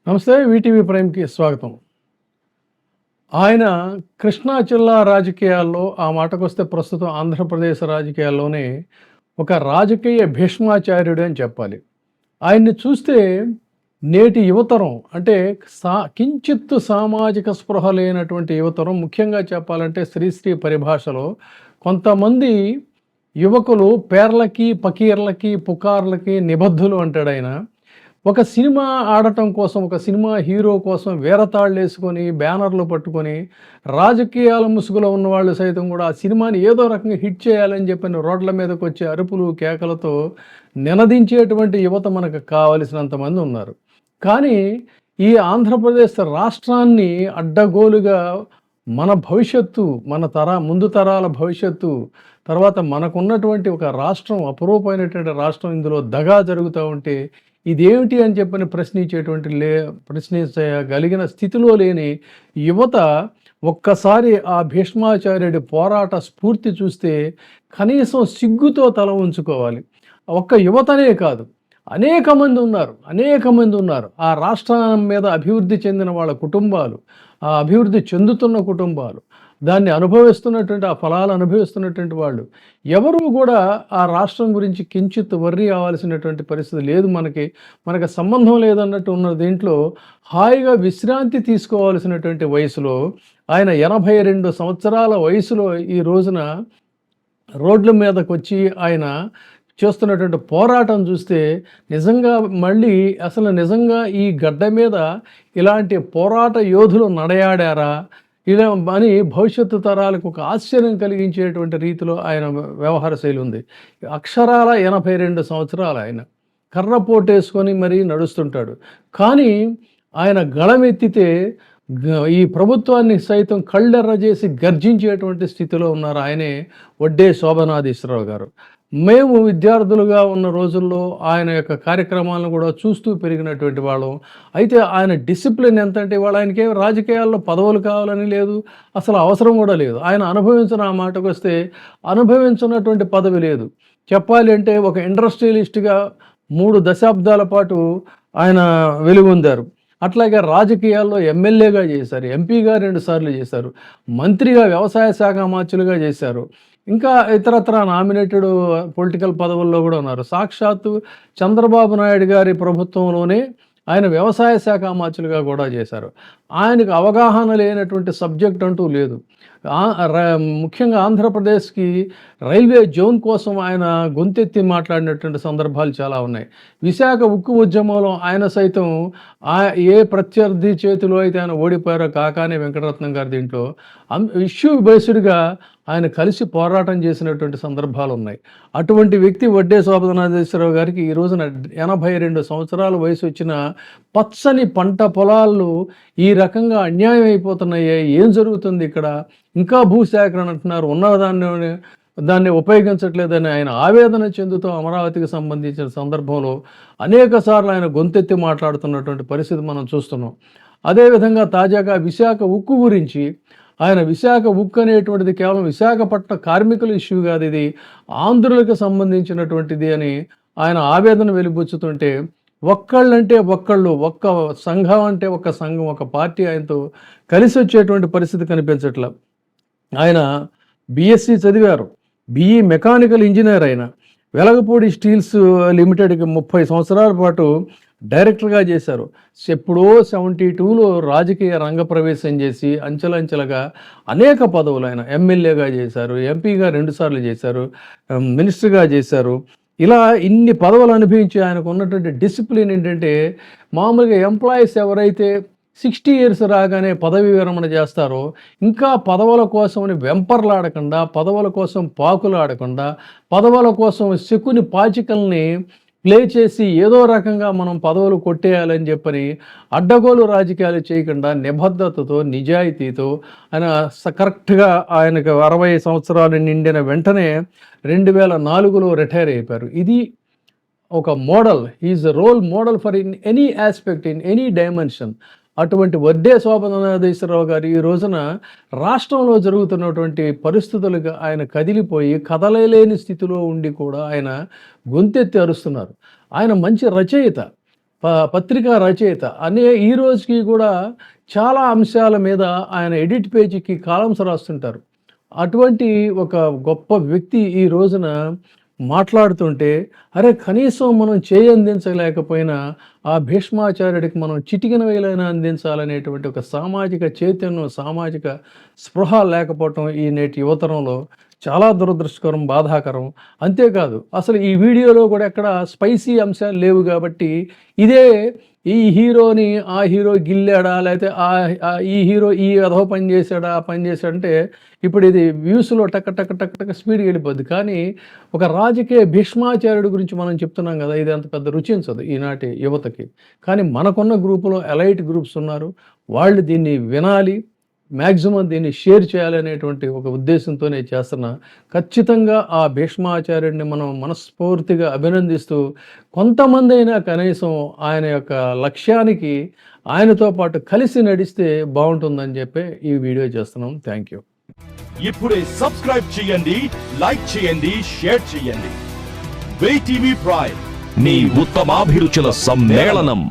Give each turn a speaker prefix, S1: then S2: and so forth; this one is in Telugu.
S1: నమస్తే. వీటీవీ ప్రైమ్‌కి స్వాగతం. ఆయన కృష్ణా జిల్లా రాజకీయాల్లో ఆ మాటకొస్తే ప్రస్తుతం ఆంధ్రప్రదేశ్ రాజకీయాల్లోనే ఒక రాజకీయ భీష్మాచార్యుడు అని చెప్పాలి. ఆయన్ని చూస్తే నేటి యువతరం అంటే కించిత్తు సామాజిక స్పృహ లేనటువంటి యువతరం, ముఖ్యంగా చెప్పాలంటే శ్రీశ్రీ పరిభాషలో కొంతమంది యువకులు పేర్లకి, పకీర్లకి, పుకార్లకి నిబద్ధులు అంటాడాయన. ఒక సినిమా ఆడటం కోసం, ఒక సినిమా హీరో కోసం వేరతాళ్ళేసుకొని, బ్యానర్లు పట్టుకొని, రాజకీయాల ముసుగులో ఉన్నవాళ్ళు సైతం కూడా ఆ సినిమాని ఏదో రకంగా హిట్ చేయాలని చెప్పని రోడ్ల మీదకొచ్చి అరుపులు, కేకలతో నినదించేటువంటి యువత మనకు కావలసినంత మంది ఉన్నారు. కానీ ఈ ఆంధ్రప్రదేశ్ రాష్ట్రాన్ని అడ్డగోలుగా మన భవిష్యత్తు, మన ముందు తరాల భవిష్యత్తు, తర్వాత మనకున్నటువంటి ఒక రాష్ట్రం, అపురూపమైనటువంటి రాష్ట్రం, ఇందులో దగా జరుగుతూ ఉంటే ఇదేమిటి అని చెప్పని ప్రశ్నించగలిగిన స్థితిలో లేని యువత ఒక్కసారి ఆ భీష్మాచార్యుడి పోరాట స్ఫూర్తి చూస్తే కనీసం సిగ్గుతో తల ఉంచుకోవాలి. ఒక్క యువతనే కాదు, అనేక మంది ఉన్నారు. ఆ రాష్ట్రం మీద అభివృద్ధి చెందిన వాళ్ళ కుటుంబాలు, ఆ అభివృద్ధి చెందుతున్న కుటుంబాలు, దాన్ని అనుభవిస్తున్నటువంటి, ఆ ఫలాలు అనుభవిస్తున్నటువంటి వాళ్ళు ఎవరు కూడా ఆ రాష్ట్రం గురించి కించిత్ వర్రీ అవ్వాల్సినటువంటి పరిస్థితి లేదు. మనకి సంబంధం లేదన్నట్టు ఉన్న దీంట్లో హాయిగా విశ్రాంతి తీసుకోవాల్సినటువంటి వయసులో ఆయన 82 సంవత్సరాల వయసులో ఈ రోజున రోడ్ల మీదకి వచ్చి ఆయన చేస్తున్నటువంటి పోరాటం చూస్తే నిజంగా ఈ గడ్డ మీద ఇలాంటి పోరాట యోధులు నడయాడారా ఇలా అని భవిష్యత్తు తరాలకు ఒక ఆశ్చర్యం కలిగించేటువంటి రీతిలో ఆయన వ్యవహార శైలి ఉంది. అక్షరాల 82 సంవత్సరాలు ఆయన కర్రపోటేసుకొని మరీ నడుస్తుంటాడు. కానీ ఆయన గళమెత్తితే ఈ ప్రభుత్వాన్ని సైతం కళ్ళెర్ర చేసి గర్జించేటువంటి స్థితిలో ఉన్నారు. ఆయనే వడ్డే శోభనాధీశ్వరరావు గారు. మేము విద్యార్థులుగా ఉన్న రోజుల్లో ఆయన యొక్క కార్యక్రమాలను కూడా చూస్తూ పెరిగినటువంటి వాళ్ళం. అయితే ఆయన డిసిప్లిన్ ఎంతంటే ఇవాళ ఆయనకేం రాజకీయాల్లో పదవులు కావాలని లేదు, అసలు అవసరం కూడా లేదు. ఆయన ఆ మాటకు వస్తే అనుభవించినటువంటి పదవి లేదు. చెప్పాలి అంటే ఒక ఇండస్ట్రియలిస్ట్గా 3 దశాబ్దాల పాటు ఆయన వెలుగొందారు. అట్లాగే రాజకీయాల్లో ఎమ్మెల్యేగా చేశారు, ఎంపీగా 2 సార్లు చేశారు, మంత్రిగా, వ్యవసాయ శాఖ మంత్రులుగా చేశారు, ఇంకా ఇతరత్ర నామినేటెడ్ పొలిటికల్ పదవుల్లో కూడా ఉన్నారు. సాక్షాత్తు చంద్రబాబు నాయుడు గారి ప్రభుత్వంలోనే ఆయన వ్యవసాయ శాఖ మంత్రులుగా కూడా చేశారు. ఆయనకు అవగాహన లేనటువంటి సబ్జెక్ట్ అంటూ లేదు. ముఖ్యంగా ఆంధ్రప్రదేశ్కి రైల్వే జోన్ కోసం ఆయన గొంతెత్తి మాట్లాడినటువంటి సందర్భాలు చాలా ఉన్నాయి. విశాఖ ఉక్కు ఉద్యమంలో ఆయన సైతం ఏ ప్రత్యర్థి చేతిలో అయితే ఆయన ఓడిపోయారో కాకానే వెంకటరత్నం గారి దీంట్లో ఇష్యూ బేస్డ్గా ఆయన కలిసి పోరాటం చేసినటువంటి సందర్భాలు ఉన్నాయి. అటువంటి వ్యక్తి వడ్డే శోభనాధీశ్వరరావు గారికి ఈ రోజున 82 సంవత్సరాల వయసు వచ్చిన పచ్చని పంట పొలాలు ఈ రకంగా అన్యాయం అయిపోతున్నాయి. ఏం జరుగుతుంది ఇక్కడ? ఇంకా భూసేకరణ అంటున్నారు, దాన్ని ఉపయోగించట్లేదని ఆయన ఆవేదన చెందుతూ అమరావతికి సంబంధించిన సందర్భంలో అనేక సార్లు ఆయన గొంతెత్తి మాట్లాడుతున్నటువంటి పరిస్థితి మనం చూస్తున్నాం. అదేవిధంగా తాజాగా విశాఖ ఉక్కు గురించి ఆయన విశాఖ ఉక్కు అనేటువంటిది కేవలం విశాఖపట్నం కార్మికుల ఇష్యూ కాదు, ఇది ఆంధ్రులకు సంబంధించినటువంటిది అని ఆయన ఆవేదన వెలిబుచ్చుతుంటే, ఒక్కళ్ళంటే ఒక్కళ్ళు, ఒక్క సంఘం అంటే ఒక్క సంఘం, ఒక పార్టీ ఆయనతో కలిసి వచ్చేటువంటి పరిస్థితి కనిపించట్ల. ఆయన బీఎస్సీ చదివారు, బిఈ మెకానికల్ ఇంజనీర్. ఆయన వెలగపూడి స్టీల్స్ లిమిటెడ్కి 30 సంవత్సరాల పాటు డైరెక్టర్గా చేశారు. ఎప్పుడో 72లో రాజకీయ రంగప్రవేశం చేసి అంచెలంచెలుగా అనేక పదవులు ఆయన ఎమ్మెల్యేగా చేశారు, ఎంపీగా 2 సార్లు చేశారు, మినిస్టర్గా చేశారు. ఇలా ఇన్ని పదవులు అనుభవించి ఆయనకు ఉన్నటువంటి డిసిప్లిన్ ఏంటంటే, మామూలుగా ఎంప్లాయీస్ ఎవరైతే 60 ఇయర్స్ రాగానే పదవి విరమణ చేస్తారో, ఇంకా పదవుల కోసమని వెంపర్లాడకుండా, పదవుల కోసం పాకులాడకుండా, పదవుల కోసం శకుని పాచికల్ని ప్లే చేసి ఏదో రకంగా మనం పదవులు కొట్టేయాలని చెప్పని అడ్డగోలు రాజకీయాలు చేయకుండా నిబద్ధతతో, నిజాయితీతో ఆయన కరెక్ట్గా ఆయనకు 60 సంవత్సరాలు నిండిన వెంటనే 2004లో రిటైర్ అయిపోయారు. ఇది ఒక model, is role model for any aspect, in any dimension. అటువంటి వడ్డే శోభనాధీశ్వరరావు గారు ఈ రోజున రాష్ట్రంలో జరుగుతున్నటువంటి పరిస్థితులుగా ఆయన కదిలిపోయి కదలలేని స్థితిలో ఉండి కూడా ఆయన గొంతెత్తి అరుస్తున్నారు. ఆయన మంచి రచయిత, పత్రికా రచయిత అనే ఈ రోజుకి కూడా చాలా అంశాల మీద ఆయన ఎడిట్ పేజీకి కాలమ్స్ రాస్తుంటారు. అటువంటి ఒక గొప్ప వ్యక్తి ఈ రోజున మాట్లాడుతుంటే, అరే కనీసం మనం అందించలేకపోయినా ఆ భీష్మాచార్యుడికి మనం చిటికెన వేలైనా అందించాలనేటువంటి ఒక సామాజిక చైతన్యం, సామాజిక స్పృహ లేకపోవటం ఈ నేటి యువతరంలో చాలా దురదృష్టకరం, బాధాకరం. అంతేకాదు అసలు ఈ వీడియోలో కూడా ఎక్కడ స్పైసీ అంశాలు లేవు కాబట్టి ఇదే ఈ హీరోని ఆ హీరో గిల్లాడా, లేకపోతే ఈ హీరో ఈ వెధవ పని చేశాడా, ఆ పని చేశాడంటే ఇప్పుడు ఇది వ్యూస్లో టక్ టక్ టక్ టక్ స్పీడ్గా వెళ్ళిపోద్ది. కానీ ఒక రాజకీయ భీష్మాచార్యుడి గురించి మనం చెప్తున్నాం కదా, ఇది అంత పెద్ద రుచించదు ఈనాటి యువతకి. కానీ మనకున్న గ్రూపులో ఎలైట్ గ్రూప్స్ ఉన్నారు, వాళ్ళు దీన్ని వినాలి, మ్యాక్సిమం దీన్ని షేర్ చేయాలనేటువంటి ఒక ఉద్దేశంతోనే చేస్తున్నా. ఖచ్చితంగా ఆ భీష్మాచార్యుడిని మనం మనస్ఫూర్తిగా అభినందిస్తూ కొంతమంది అయినా కనీసం ఆయన యొక్క లక్ష్యానికి ఆయనతో పాటు కలిసి నడిస్తే బాగుంటుందని చెప్పి ఈ వీడియో చేస్తున్నాం. Thank you.
S2: ఇప్పుడే సబ్స్క్రైబ్ చేయండి, లైక్ చేయండి, షేర్ చేయండి. వే టీవీ ప్రైమ్, నీ ఉత్తమాభిరుచుల సమ్మేళనం.